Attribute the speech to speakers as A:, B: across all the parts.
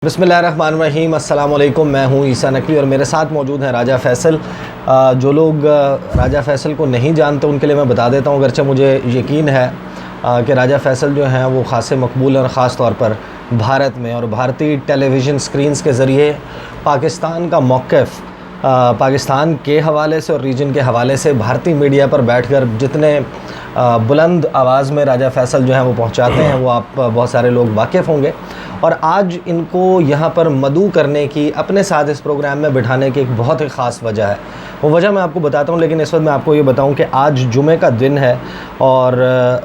A: बिस्मिल्लाहिर्रहमानिर्रहीम, अस्सलाम वालेकुम। मैं हूं ईसा नकवी और मेरे साथ मौजूद हैं राजा फ़ैसल। जो लोग राजा फ़ैसल को नहीं जानते उनके लिए मैं बता देता हूं, अगरचे मुझे यकीन है कि राजा फ़ैसल जो हैं वो ख़ासे मकबूल और ख़ास तौर पर भारत में और भारतीय टेलीविज़न स्क्रीन्स के ज़रिए पाकिस्तान का मौक़िफ़ पाकिस्तान के हवाले से और रीजन के हवाले से भारतीय मीडिया पर बैठकर जितने बुलंद आवाज़ में राजा फ़ैसल जो हैं वो पहुंचाते हैं वो आप बहुत सारे लोग वाकिफ़ होंगे। और आज इनको यहाँ पर मदऊ करने की, अपने साथ इस प्रोग्राम में बिठाने की एक बहुत ही ख़ास वजह है। वो वजह मैं आपको बताता हूँ, लेकिन इस वक्त मैं आपको ये बताऊँ कि आज जुमे का दिन है और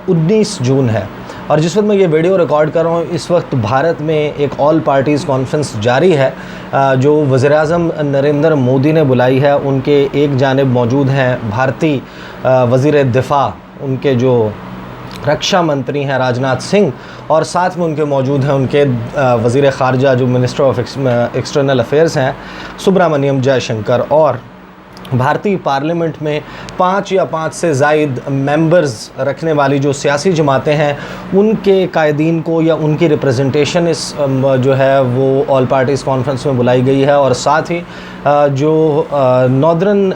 A: 19 जून है और जिस वक्त मैं ये वीडियो रिकॉर्ड कर रहा हूँ इस वक्त भारत में एक ऑल पार्टीज़ कॉन्फ्रेंस जारी है जो वज़ीर-ए-आज़म नरेंद्र मोदी ने बुलाई है। उनके एक जानिब मौजूद हैं भारतीय वज़ीर दिफ़ा, उनके जो रक्षा मंत्री हैं राजनाथ सिंह, और साथ में उनके मौजूद हैं उनके वज़ीर ख़ारजा जो मिनिस्टर ऑफ एक्सटर्नल अफेयर्स हैं सुब्रमण्यम जयशंकर, और भारतीय पार्लियामेंट में 5 या 5 से ज़ायद मेंबर्स रखने वाली जो सियासी जमातें हैं उनके कायदीन को या उनकी रिप्रेजेंटेशन इस जो है वो ऑल पार्टीज़ कॉन्फ्रेंस में बुलाई गई है। और साथ ही जो नॉर्दर्न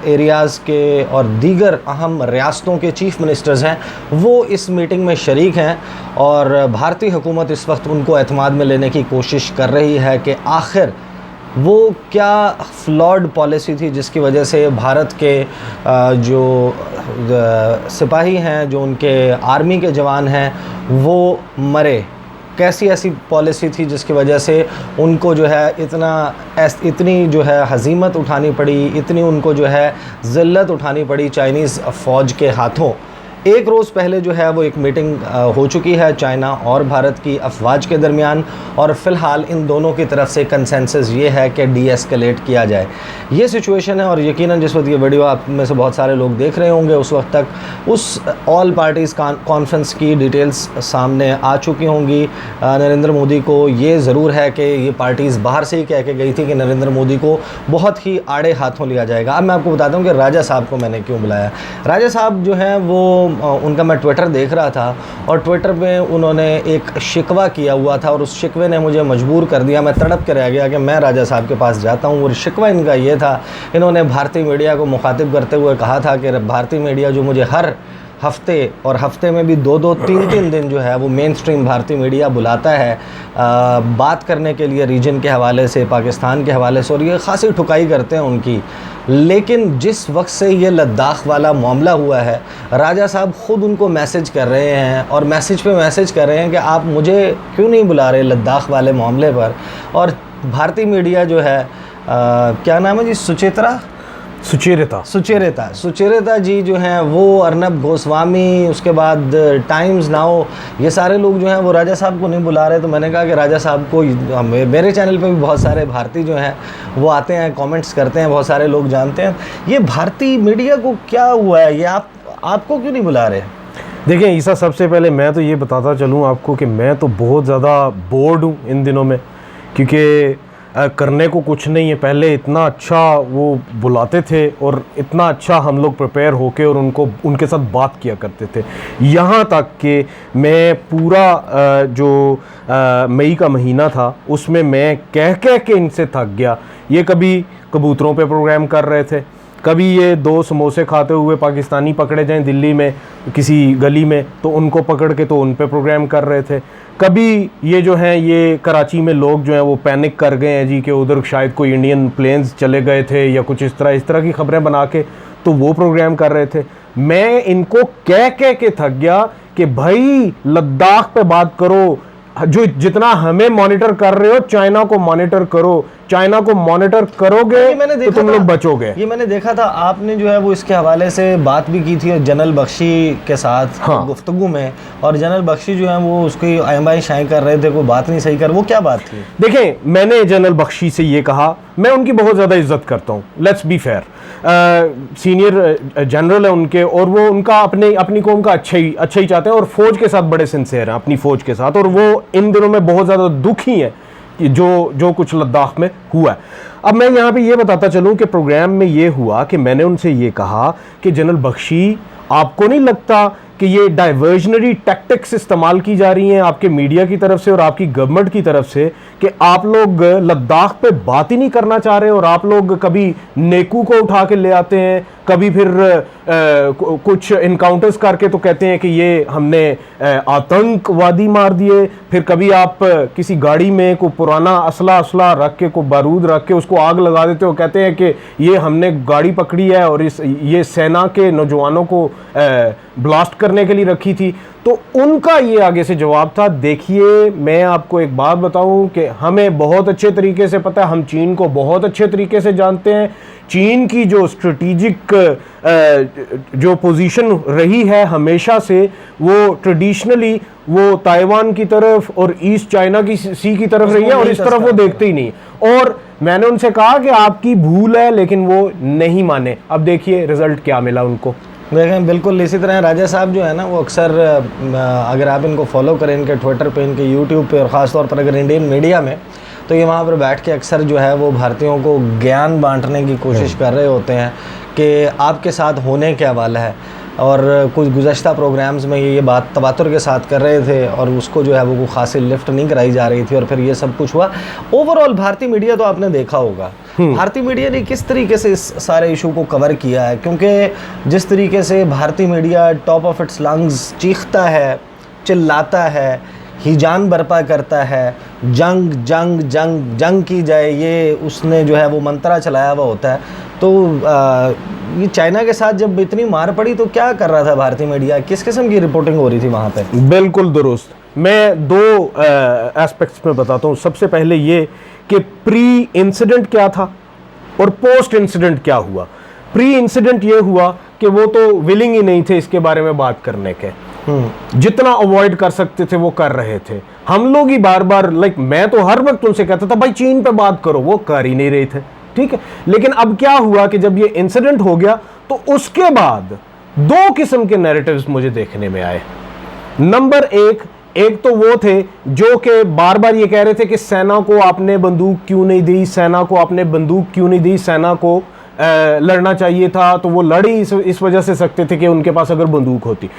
A: एरियाज़ के और दीगर अहम रियासतों के चीफ़ मिनिस्टर्स हैं वो इस मीटिंग में शरीक हैं और भारतीय हुकूमत इस वक्त उनको एतमाद में लेने की कोशिश कर रही है कि आखिर वो क्या फ्लॉड पॉलिसी थी जिसकी वजह से भारत के जो सिपाही हैं, जो उनके आर्मी के जवान हैं वो मरे। कैसी ऐसी पॉलिसी थी जिसकी वजह से उनको जो है इतनी जो है हज़ीमत उठानी पड़ी, इतनी उनको जो है ज़िल्लत उठानी पड़ी चाइनीज़ फ़ौज के हाथों। एक रोज़ पहले जो है वो एक मीटिंग हो चुकी है चाइना और भारत की अफवाज के दरमियान और फ़िलहाल इन दोनों की तरफ से कंसेंसस ये है कि डी-एस्केलेट किया जाए। ये सिचुएशन है और यकीनन जिस वक्त ये वीडियो आप में से बहुत सारे लोग देख रहे होंगे उस वक्त तक उस ऑल पार्टीज़ कॉन्फ्रेंस की डिटेल्स सामने आ चुकी होंगी। नरेंद्र मोदी को ये ज़रूर है कि ये पार्टीज़ बाहर से ही कह के गई थी कि नरेंद्र मोदी को बहुत ही आड़े हाथों लिया जाएगा। अब मैं आपको बताता हूँ कि राजा साहब को मैंने क्यों बुलाया। राजा साहब जो हैं वो उनका मैं ट्विटर देख रहा था और ट्विटर पे उन्होंने एक शिकवा किया हुआ था और उस शिकवे ने मुझे मजबूर कर दिया, मैं तड़प के रह गया कि मैं राजा साहब के पास जाता हूँ। और शिकवा इनका ये था, इन्होंने भारतीय मीडिया को मुखातिब करते हुए कहा था कि भारतीय मीडिया जो मुझे हर हफ्ते और हफ्ते में भी 2-2, 3-3 दिन जो है वो मेन स्ट्रीम भारतीय मीडिया बुलाता है बात करने के लिए रीजन के हवाले से, पाकिस्तान के हवाले से, और ये ख़ासी ठुकाई करते हैं उनकी। लेकिन जिस वक्त से ये लद्दाख वाला मामला हुआ है राजा साहब ख़ुद उनको मैसेज कर रहे हैं और मैसेज पे मैसेज कर रहे हैं कि आप मुझे क्यों नहीं बुला रहे लद्दाख वाले मामले पर। और भारतीय मीडिया जो है क्या नाम है जी, सुचेरिता जी जो हैं वो, अर्नब गोस्वामी, उसके बाद टाइम्स नाउ, ये सारे लोग जो हैं वो राजा साहब को नहीं बुला रहे। तो मैंने कहा कि राजा साहब को, मेरे चैनल पे भी बहुत सारे भारतीय जो हैं वो आते हैं, कमेंट्स करते हैं, बहुत सारे लोग जानते हैं ये भारतीय मीडिया को क्या हुआ है, ये आपको क्यों नहीं बुला रहे।
B: देखिए ईसा, सबसे पहले मैं तो ये बताता चलूँ आपको कि मैं तो बहुत ज़्यादा बोर्ड हूँ इन दिनों में, क्योंकि करने को कुछ नहीं है। पहले इतना अच्छा वो बुलाते थे और इतना अच्छा हम लोग प्रिपेयर होके और उनके साथ बात किया करते थे, यहाँ तक कि मैं पूरा जो मई का महीना था उसमें मैं कह के इनसे थक गया। ये कभी कबूतरों पे प्रोग्राम कर रहे थे, कभी ये 2 समोसे खाते हुए पाकिस्तानी पकड़े जाएं दिल्ली में किसी गली में तो उनको पकड़ के तो उन पे प्रोग्राम कर रहे थे, कभी ये जो हैं ये कराची में लोग जो हैं वो पैनिक कर गए हैं जी कि उधर शायद कोई इंडियन प्लेन्स चले गए थे या कुछ इस तरह की खबरें बना के तो वो प्रोग्राम कर रहे थे। मैं इनको कह के थक गया कि भाई लद्दाख पे बात करो, जो जितना हमें मॉनिटर कर रहे हो चाइना को मॉनिटर करो, चाइना को मॉनिटर करोगे तो तुम लोग बचोगे।
A: ये मैंने देखा था, आपने जो है वो इसके हवाले से बात भी की थी जनरल बख्शी के साथ, हाँ, गुफ्तगू में, और जनरल बख्शी जो है वो उसकी आयमाई शाई कर रहे थे, कोई बात नहीं सही कर, वो क्या बात थी।
B: देखें, मैंने जनरल बख्शी से ये कहा, मैं उनकी बहुत ज़्यादा इज्जत करता हूँ, let's be fair, senior general है उनके और वो उनका अपनी कौम का अच्छा ही चाहते हैं और फौज के साथ बड़े सिंसियर हैं, अपनी फौज के साथ, और वो इन दिनों में बहुत ज़्यादा दुखी हैं जो कुछ लद्दाख में हुआ है। अब मैं यहाँ पे ये बताता चलूँ कि प्रोग्राम में ये हुआ कि मैंने उनसे ये कहा कि जनरल बख्शी, आपको नहीं लगता कि ये डाइवर्जनरी टैक्टिक्स इस्तेमाल की जा रही हैं आपके मीडिया की तरफ से और आपकी गवर्नमेंट की तरफ से कि आप लोग लद्दाख पे बात ही नहीं करना चाह रहे और आप लोग कभी नेकू को उठा के ले आते हैं, कभी फिर कुछ इनकाउंटर्स करके तो कहते हैं कि ये हमने आतंकवादी मार दिए, फिर कभी आप किसी गाड़ी में कोई पुराना असला रख के, कोई बारूद रख के उसको आग लगा देते हो, कहते हैं कि ये हमने गाड़ी पकड़ी है और ये सेना के नौजवानों को ब्लास्ट करने के लिए रखी थी। तो उनका ये आगे से जवाब था, देखिए मैं आपको एक बात बताऊं कि हमें बहुत अच्छे तरीके से पता है, हम चीन को बहुत अच्छे तरीके से जानते हैं। चीन की जो स्ट्रेटेजिक जो पोजीशन रही है हमेशा से, वो ट्रेडिशनली वो ताइवान की तरफ और ईस्ट चाइना की सी की तरफ रही है और इस तरफ वो देखते ही नहीं। और मैंने उनसे कहा कि आपकी भूल है, लेकिन वो नहीं माने। अब देखिए रिजल्ट क्या मिला उनको।
A: देखें, बिल्कुल इसी तरह राजा साहब जो है ना, वो अक्सर अगर आप इनको फॉलो करें, इनके ट्विटर पे, इनके यूट्यूब पे, और ख़ास तौर पर अगर इंडियन मीडिया में, तो ये वहाँ पर बैठ के अक्सर जो है वो भारतीयों को ज्ञान बांटने की कोशिश कर रहे होते हैं कि आपके साथ होने क्या वाला है। और कुछ गुज़श्ता प्रोग्राम्स में ये बात तवातुर के साथ कर रहे थे और उसको जो है वो खासी लिफ्ट नहीं कराई जा रही थी और फिर ये सब कुछ हुआ। ओवरऑल भारतीय मीडिया तो आपने देखा होगा, भारतीय मीडिया ने किस तरीके से इस सारे इशू को कवर किया है, क्योंकि जिस तरीके से भारतीय media top of its lungs चीखता है, चिल्लाता है, हिजान बर्पा करता है, जंग जंग जंग जंग की जाए, ये उसने जो है वो मंत्रा चलाया हुआ होता है। तो ये चाइना के साथ जब इतनी मार पड़ी तो क्या कर रहा था भारतीय मीडिया, किस किस्म की रिपोर्टिंग हो रही थी वहाँ पे?
B: बिल्कुल दुरुस्त। मैं दो एस्पेक्ट्स में बताता हूँ। सबसे पहले ये कि प्री इंसिडेंट क्या था और पोस्ट इंसिडेंट क्या हुआ। प्री इंसिडेंट ये हुआ कि वो तो विलिंग ही नहीं थे इसके बारे में बात करने के, जितना अवॉइड कर सकते थे वो कर रहे थे। हम लोग ही बार बार मैं तो हर वक्त उनसे कहता था भाई चीन पे बात करो, वो कर ही नहीं रहे थे, ठीक है। लेकिन अब क्या हुआ कि जब ये इंसिडेंट हो गया तो उसके बाद दो किस्म के नैरेटिव्स मुझे देखने में आए। नंबर एक तो वो थे जो कि बार बार ये कह रहे थे कि सेना को आपने बंदूक क्यों नहीं दी, सेना को आपने बंदूक क्यों नहीं दी, सेना को लड़ना चाहिए था, तो वो लड़ ही इस वजह से सकते थे कि उनके पास अगर बंदूक होती।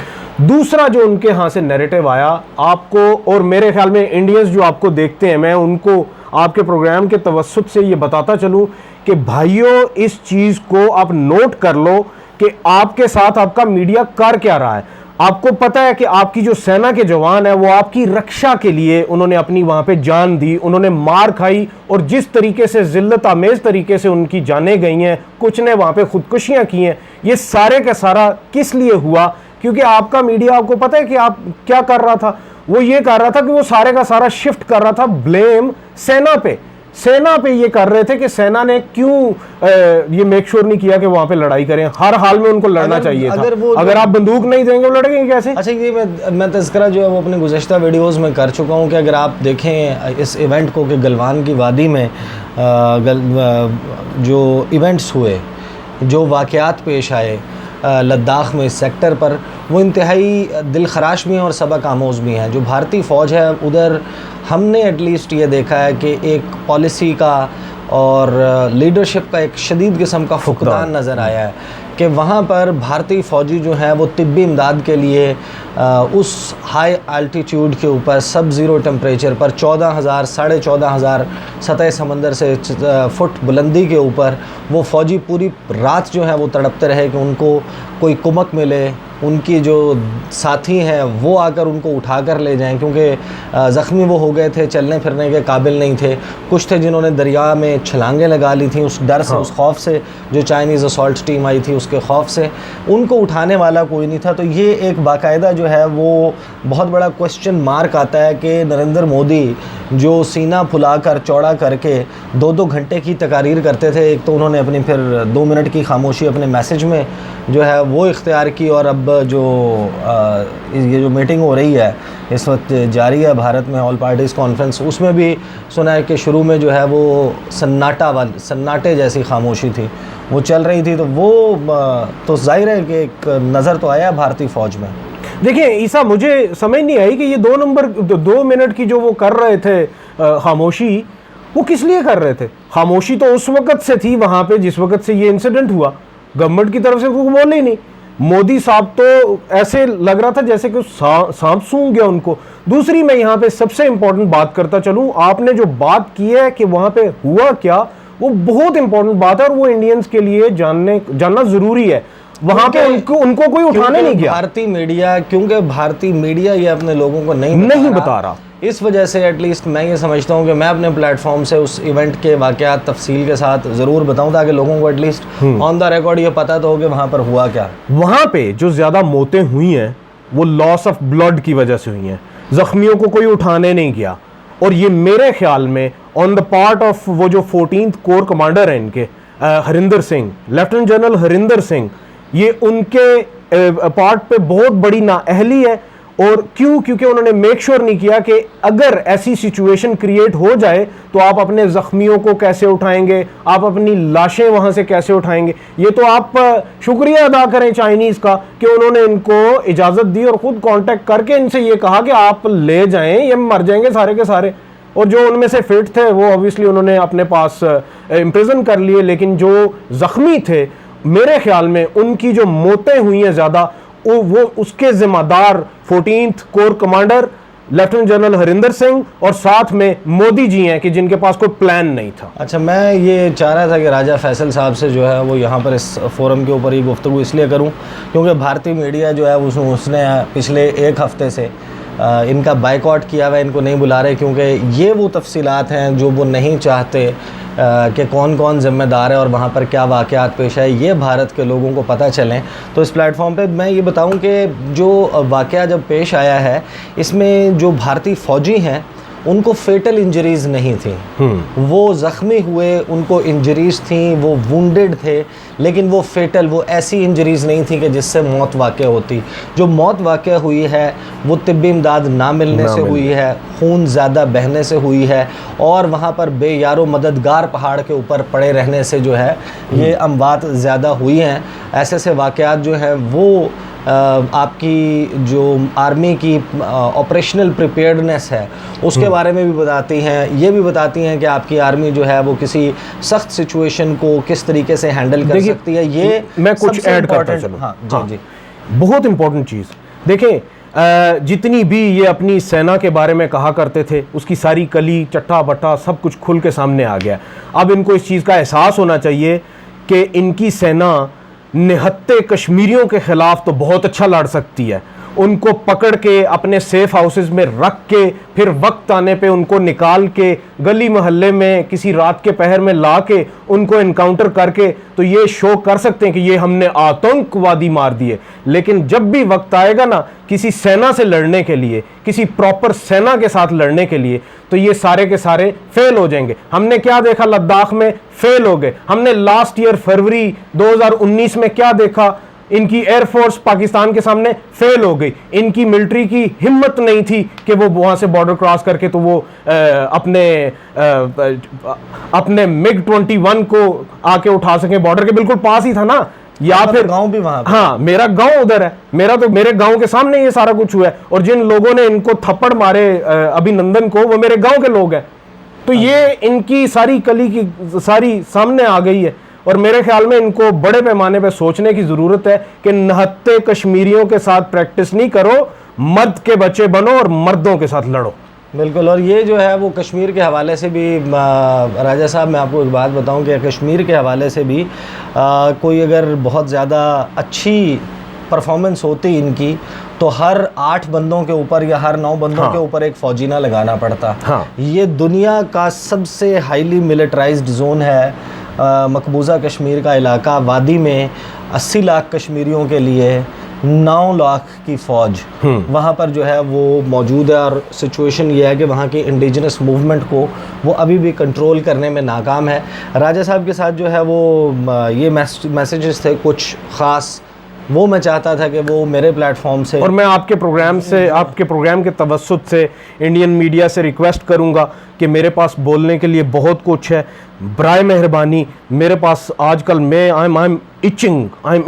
B: दूसरा जो उनके यहाँ से नैरेटिव आया आपको, और मेरे ख्याल में इंडियंस जो आपको देखते हैं, मैं उनको आपके प्रोग्राम के तवस्सुत से ये बताता चलूं कि भाइयों इस चीज़ को आप नोट कर लो कि आपके साथ आपका मीडिया कर क्या रहा है। आपको पता है कि आपकी जो सेना के जवान है वो आपकी रक्षा के लिए उन्होंने अपनी वहां पे जान दी, उन्होंने मार खाई, और जिस तरीके से जिल्लत आमेज तरीके से उनकी जानें गई हैं, कुछ ने वहां पे खुदकुशियां की हैं। ये सारे का सारा किस लिए हुआ? क्योंकि आपका मीडिया, आपको पता है कि आप क्या कर रहा था, वो ये कर रहा था कि वो सारे का सारा शिफ्ट कर रहा था ब्लेम सेना पे ये कर रहे थे कि सेना ने क्यों ये मेक श्योर नहीं किया कि वहां पे लड़ाई करें। हर हाल में उनको लड़ना चाहिए था। अगर आप बंदूक नहीं देंगे वो लड़ेंगे कैसे?
A: अच्छा, ये मैं तज़किरा जो है वो अपने गुज़श्ता वीडियोस में कर चुका हूँ कि अगर आप देखें इस इवेंट को कि गलवान की वादी में जो इवेंट्स हुए, जो वाक़यात पेश आए लद्दाख में इस सेक्टर पर, वो इंतहाई दिल खराश भी हैं और सबक आमोज़ भी हैं। जो भारतीय फ़ौज है उधर हमने एटलीस्ट ये देखा है कि एक पॉलिसी का और लीडरशिप का एक शदीद किस्म का फुकदान नज़र आया है कि वहाँ पर भारतीय फ़ौजी जो हैं वो तिब्बी इमदाद के लिए उस हाई अल्टीट्यूड के ऊपर सब ज़ीरो टेम्परेचर पर 14,000 साढ़े 14,000 सतह समंदर से फुट बुलंदी के ऊपर वो फ़ौजी पूरी रात जो है वो तड़पते रहे कि उनको कोई कुमक मिले, उनकी जो साथी हैं वो आकर उनको उठा कर ले जाएं, क्योंकि ज़ख्मी वो हो गए थे, चलने फिरने के काबिल नहीं थे। कुछ थे जिन्होंने दरिया में छलांगें लगा ली थी उस डर से, उस खौफ से, जो चाइनीज़ असॉल्ट टीम आई थी उसके खौफ से, उनको उठाने वाला कोई नहीं था। तो ये एक बाकायदा जो है वो बहुत बड़ा क्वेश्चन मार्क आता है कि नरेंद्र मोदी जो सीना फुलाकर चौड़ा करके 2-2 घंटे की तकारीर करते थे, एक तो उन्होंने अपनी फिर 2 मिनट की खामोशी अपने मैसेज में जो है वो इख्तियार की, और अब जो ये जो मीटिंग हो रही है इस वक्त जारी है भारत में ऑल पार्टीज़ कॉन्फ्रेंस, उसमें भी सुना है कि शुरू में जो है वो सन्नाटे जैसी खामोशी थी वो चल रही थी। तो वो तो जाहिर है कि एक नज़र तो आया भारतीय फ़ौज में।
B: देखिए ईसा, मुझे समझ नहीं आई कि ये 2 मिनट की जो वो कर रहे थे खामोशी, वो किस लिए कर रहे थे? खामोशी तो उस वक्त से थी वहाँ पे जिस वक्त से ये इंसिडेंट हुआ, गवर्नमेंट की तरफ से वो बोले ही नहीं। मोदी साहब तो ऐसे लग रहा था जैसे कि सांप सूंघ गया उनको। दूसरी मैं यहाँ पे सबसे इंपॉर्टेंट बात करता चलूं, आपने जो बात की है कि वहां पे हुआ क्या, वो बहुत इंपॉर्टेंट बात है और वो इंडियंस के लिए जानना जरूरी है। वहां पे उनको कोई उठाने नहीं गया।
A: क्योंकि भारतीय मीडिया ये अपने लोगों को नहीं
B: बता रहा।
A: इस वजह से एटलीस्ट मैं ये समझता हूँ कि मैं अपने प्लेटफॉर्म से उस इवेंट के वाक़यात तफसील के साथ ज़रूर बताऊँ, ताकि लोगों को एटलीस्ट ऑन द रिकॉर्ड ये पता तो हो कि वहाँ पर हुआ क्या।
B: वहाँ पे जो ज़्यादा मौतें हुई हैं वो लॉस ऑफ ब्लड की वजह से हुई हैं, ज़ख्मियों को कोई उठाने नहीं गया। और ये मेरे ख्याल में ऑन द पार्ट ऑफ वो जो 14th कोर कमांडर हैं इनके, हरिंदर सिंह, लेफ्टिनेंट जनरल हरिंदर सिंह, ये उनके पार्ट पे बहुत बड़ी नाअहली है। और क्यों? क्योंकि उन्होंने मेक श्योर नहीं किया कि अगर ऐसी सिचुएशन क्रिएट हो जाए तो आप अपने जख्मियों को कैसे उठाएंगे, आप अपनी लाशें वहां से कैसे उठाएंगे। ये तो आप शुक्रिया अदा करें चाइनीज का कि उन्होंने इनको इजाजत दी और खुद कांटेक्ट करके इनसे ये कहा कि आप ले जाएं, ये मर जाएंगे सारे के सारे। और जो उनमें से फिट थे वो ऑब्वियसली उन्होंने अपने पास इम्प्रिजन कर लिए, लेकिन जो जख्मी थे मेरे ख्याल में उनकी जो मौतें हुई हैं ज़्यादा, वो उसके जिम्मेदार 14th core commander lieutenant general Harinder Singh और साथ में मोदी जी हैं कि जिनके पास कोई प्लान नहीं था।
A: अच्छा, मैं ये चाह रहा था कि राजा फैसल साहब से जो है वो यहाँ पर इस फोरम के ऊपर ये गुफ्तगू इसलिए करूँ क्योंकि भारतीय मीडिया जो है उसने पिछले एक हफ्ते से इनका बाइकआउट किया हुआ, इनको नहीं बुला रहे क्योंकि ये वो तफसीलात हैं जो वो नहीं चाहते कि कौन कौन ज़िम्मेदार है और वहाँ पर क्या वाक़यात पेश आए, ये भारत के लोगों को पता चलें। तो इस प्लेटफॉर्म पे मैं ये बताऊं कि जो वाक़या जब पेश आया है इसमें जो भारतीय फ़ौजी हैं उनको फेटल इंजरीज़ नहीं थी, वो ज़ख्मी हुए, उनको इंजरीज़ थी, वो वुंडेड थे, लेकिन वो फेटल, वो ऐसी इंजरीज़ नहीं थी कि जिससे मौत वाक़या होती। जो मौत वाक़या हुई है वो तिब्बी इमदाद ना मिलने से हुई है, खून ज़्यादा बहने से हुई है और वहाँ पर बेयारो मददगार पहाड़ के ऊपर पड़े रहने से जो है ये अमवात ज़्यादा हुई हैं। ऐसे से वाक़यात जो हैं वो आपकी जो आर्मी की ऑपरेशनल प्रिपेयर्डनेस है उसके बारे में भी बताती हैं। ये भी बताती हैं कि आपकी आर्मी जो है वो किसी सख्त सिचुएशन को किस तरीके से हैंडल कर सकती है। ये
B: मैं कुछ ऐड करता चलूं।
A: हाँ जी जी,
B: बहुत इंपॉर्टेंट चीज़ देखें, जितनी भी ये अपनी सेना के बारे में कहा करते थे उसकी सारी कली चट्टा बट्टा सब कुछ खुल के सामने आ गया। अब इनको इस चीज़ का एहसास होना चाहिए कि इनकी सेना निहत्ते कश्मीरियों के खिलाफ तो बहुत अच्छा लड़ सकती है। उनको पकड़ के अपने सेफ हाउसेस में रख के फिर वक्त आने पे उनको निकाल के गली मोहल्ले में किसी रात के पहर में ला के उनको इनकाउंटर करके तो ये शो कर सकते हैं कि ये हमने आतंकवादी मार दिए। लेकिन जब भी वक्त आएगा ना किसी सेना से लड़ने के लिए, किसी प्रॉपर सेना के साथ लड़ने के लिए, तो ये सारे के सारे फेल हो जाएंगे। हमने क्या देखा लद्दाख में, फेल हो गए। हमने लास्ट ईयर फरवरी 2019 में क्या देखा, इनकी एयरफोर्स पाकिस्तान के सामने फेल हो गई। इनकी मिलिट्री की हिम्मत नहीं थी कि वो वहां से बॉर्डर क्रॉस करके तो वो अपने MiG-21 को आके उठा सके। बॉर्डर के बिल्कुल पास ही था ना, या फिर
A: गांव भी वहां।
B: हाँ, मेरा गांव उधर है, मेरे गांव के सामने ये सारा कुछ हुआ है और जिन लोगों ने इनको थप्पड़ मारे अभिनंदन को वो मेरे गांव के लोग हैं। तो ये इनकी सारी कली की सारी सामने आ गई है और मेरे ख्याल में इनको बड़े पैमाने पे सोचने की ज़रूरत है कि नहत्ते कश्मीरियों के साथ प्रैक्टिस नहीं करो, मर्द के बच्चे बनो और मर्दों के साथ लड़ो।
A: बिल्कुल। और ये जो है वो कश्मीर के हवाले से भी राजा साहब मैं आपको एक बात बताऊं कि कश्मीर के हवाले से भी कोई अगर बहुत ज़्यादा अच्छी परफॉर्मेंस होती इनकी तो हर 8 बंदों के ऊपर या हर 9 बंदों के ऊपर एक फौजीना लगाना पड़ता। ये दुनिया का सबसे हाईली मिलिटराइज्ड जोन है, मकबूजा कश्मीर का इलाका। वादी में 80 लाख कश्मीरियों के लिए 9 लाख की फ़ौज वहाँ पर जो है वो मौजूद है और सिचुएशन ये है कि वहाँ की इंडिजिनस मूवमेंट को वो अभी भी कंट्रोल करने में नाकाम है। राजा साहब के साथ जो है वो ये मैसेजेस थे कुछ ख़ास, वो मैं चाहता था कि वो मेरे प्लेटफॉर्म से
B: और मैं आपके प्रोग्राम के तवस्सुत से इंडियन मीडिया से रिक्वेस्ट करूंगा कि मेरे पास बोलने के लिए बहुत कुछ है। बराए मेहरबानी मेरे पास आजकल मैं I am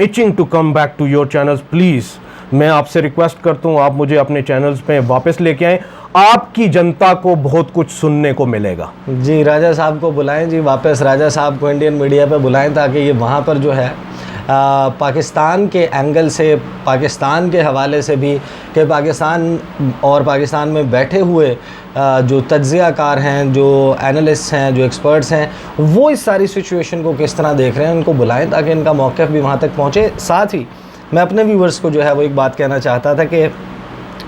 B: itching to come back to your channels. Please मैं आपसे रिक्वेस्ट करता हूँ आप मुझे अपने चैनल्स पे वापस लेके आएँ, आपकी जनता को बहुत कुछ सुनने को मिलेगा।
A: जी, राजा साहब को बुलाएं जी वापस, राजा साहब को इंडियन मीडिया पे बुलाएं ताकि ये वहाँ पर जो है पाकिस्तान के एंगल से, पाकिस्तान के हवाले से भी, कि पाकिस्तान और पाकिस्तान में बैठे हुए जो तज्ज़ियाकार हैं, जो एनालिस्ट हैं, जो एक्सपर्ट्स हैं, वो इस सारी सिचुएशन को किस तरह देख रहे हैं, उनको बुलाएं ताकि इनका मौक़िफ़ भी वहाँ तक पहुँचे। साथ ही मैं अपने व्यूवर्स को जो है वो एक बात कहना चाहता था कि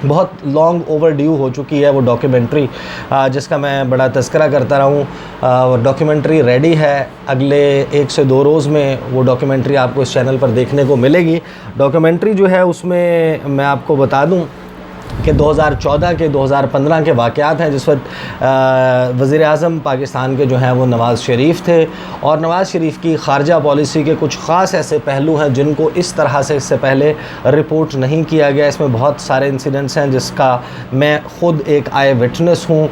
A: बहुत लॉन्ग ओवर ड्यू हो चुकी है वो डॉक्यूमेंट्री जिसका मैं बड़ा तज़किरा करता रहा हूँ। डॉक्यूमेंट्री रेडी है, अगले 1 से 2 रोज़ में वो डॉक्यूमेंट्री आपको इस चैनल पर देखने को मिलेगी। डॉक्यूमेंट्री जो है उसमें मैं आपको बता दूँ कि 2014 के 2015 के वाक़यात हैं जिस वक्त वज़ीर आज़म पाकिस्तान के जो हैं वो नवाज़ शरीफ थे, और नवाज़ शरीफ की ख़ारजा पॉलिसी के कुछ ख़ास ऐसे पहलू हैं जिनको इस तरह से इससे पहले रिपोर्ट नहीं किया गया। इसमें बहुत सारे इंसिडेंट्स हैं जिसका मैं ख़ुद एक आई विटनेस हूँ।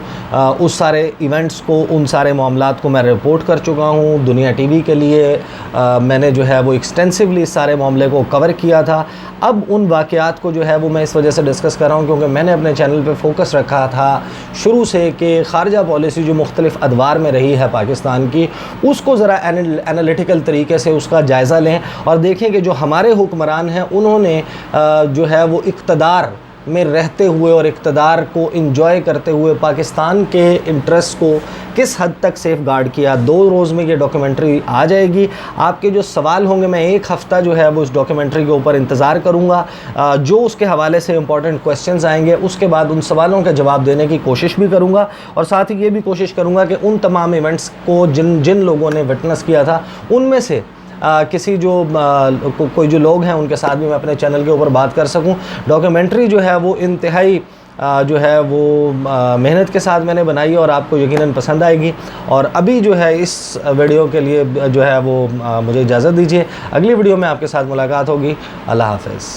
A: उस सारे इवेंट्स को, उन सारे मामलात को मैं रिपोर्ट कर चुका हूँ। दुनिया टीवी के लिए मैंने जो है वो एक्सटेंसिवली इस सारे मामले को कवर किया था। अब उन वाक़यात को जो है वो मैं इस वजह से डिस्कस कर रहा हूँ क्योंकि मैंने अपने चैनल पे फोकस रखा था शुरू से कि ख़ारजा पॉलिसी जो मुख्तलिफ़ अदवार में रही है पाकिस्तान की, उसको ज़रा एनालिटिकल तरीके से उसका जायज़ा लें और देखें कि जो हमारे हुक्मरान हैं उन्होंने जो है वो इक़्तिदार में रहते हुए और इक़्तिदार को इंजॉय करते हुए पाकिस्तान के इंटरेस्ट को किस हद तक सेफ़ गार्ड किया। 2 रोज़ में ये डॉक्यूमेंट्री आ जाएगी। आपके जो सवाल होंगे, मैं 1 हफ़्ता जो है वो उस डॉक्यूमेंट्री के ऊपर इंतज़ार करूँगा। जो उसके हवाले से इंपॉर्टेंट क्वेश्चंस आएंगे उसके बाद उन सवालों का जवाब देने की कोशिश भी करूँगा, और साथ ही ये भी कोशिश करूँगा कि उन तमाम इवेंट्स को जिन लोगों ने विटनेस किया था उनमें से किसी जो कोई जो लोग हैं उनके साथ भी मैं अपने चैनल के ऊपर बात कर सकूं। डॉक्यूमेंट्री जो है वो इंतहाई जो है वो मेहनत के साथ मैंने बनाई और आपको यकीनन पसंद आएगी। और अभी जो है इस वीडियो के लिए जो है वो मुझे इजाज़त दीजिए। अगली वीडियो में आपके साथ मुलाकात होगी। अल्लाह हाफ़िज़।